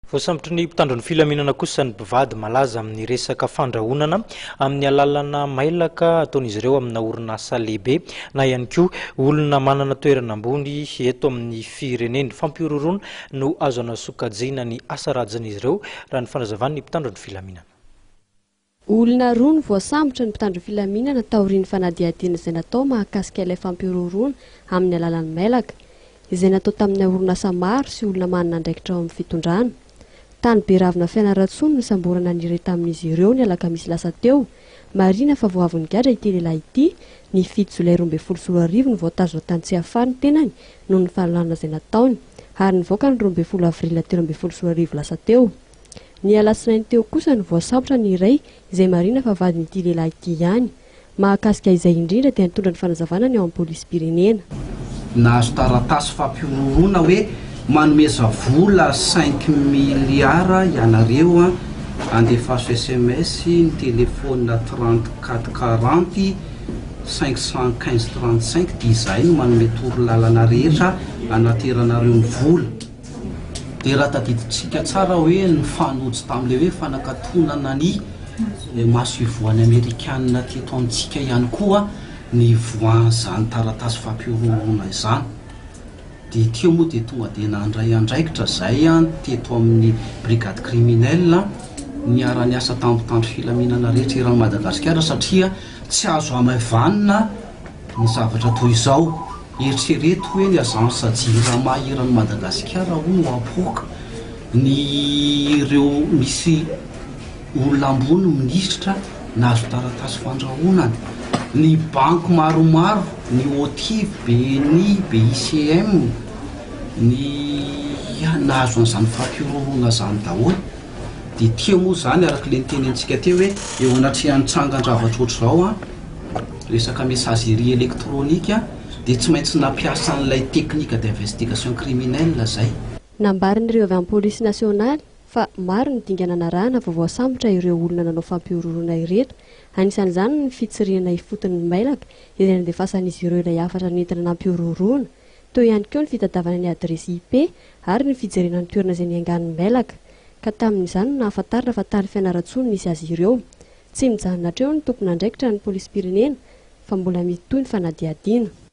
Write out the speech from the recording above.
Voasambotra ny mpitandro ny filaminana kosa ny mpivady malaza amin'ny resaka fandrahonana amin'ny alalana mailaka ataon'izy ireo amina orinasa lehibe na ihany koa olona manana toerana ambony eto amin'ny fireneny. Fampiororoana no azo anasokajina ny asa rajin'izy ireo raha ny fanazavany mpitandro ny filaminana. Olona roa ny voasambotra ny mpitandro ny filaminana taorian'ny fanadihadiana izay natao mahakasika ilay fampiororoana amin'ny alalany mailaka izay natao tamin'ny orinasa maro sy olona manana andraikitra ao amin'ny fitondrana. Tany Beravina Fianarantsoa no nisamborana nireo tamin'izy ireo ny alakamisy lasa teo. Marina fa vao avy nigadra ity lehilahy ity, ny 7 Jolay 2024 ny voatazona tany tsy afany tenany noho ny fahalalana izay nataony ary nivoaka ny 12 Avrila 2024 lasa teo. Ny alatsinainy teo kosa ny voasambotra ny iray izay marina fa vadin'ity lehilahy ity ihany. Mahakasika izay indrindra dia nitondra ny fanazavana ny ao amin'ny polisy pirenena. Nahazo taratasy fampiororoana hoe manomeza vola 5 miliara ianareo andefaso SMS ny telefona 3440 515 35 dia izay no manome torolalana rehetra anateranareo ny vola. Dia raha tadiditsika tsara hoe ny fanojo tamin'ilay hoe fanakatonana ny maso ivoany Amerikanina teto amintsika ihany koa ny voan'izany taratasy fampiororoana izany. Dia teo moa dia tonga dia nandray andraikitra izay teto amin'ny brigade criminelle niara-ny asa tamin'ny mpitandro filaminana rehetra eran'ny Madagasikara satria tsy azo amavanina ny zavatra toy izao. Eritrereto hoe ny agence jirama eran'ny Madagasikara ho no apoka ny ireo misy olona ambony minisitra nahazo taratasy fandrahonana. Ny banky maromaro, ny OTIF, BNI, BICM, ny nahazo an'izany fampiororoana izany daholo. Dia teo moa izany araka ilay nitenentsika teo hoe eo anatrehan'ny tsangan-javatra ohatr'izao resaka messagerie électronique dia tsy maintsy nampiasa an'ilay teknika d'investigation criminelle izay. Nambarin'ireo avy amin'ny polisy nasionaly fa maro ny dingana anarahana vao voasambotra ireo olona nanao fampiororoana ireto. Anisan'izany ny fitsiriana ifotony mailaka izay nandefasan'izy ireo ilay hafatra nentina nampiororoana. Teo ihany koa ny fitadiavana ny adresy IP ary ny fijerena ny toerana izay niangan'ny mailaka. Ka tamin'izany no nahafantarina fa tany Fianarantsoa no nisy azy ireo. Tsy mijanona hatreo ny tompona andraikitra ny polisy pirenena fa mbola mitohy ny fanadihadiana.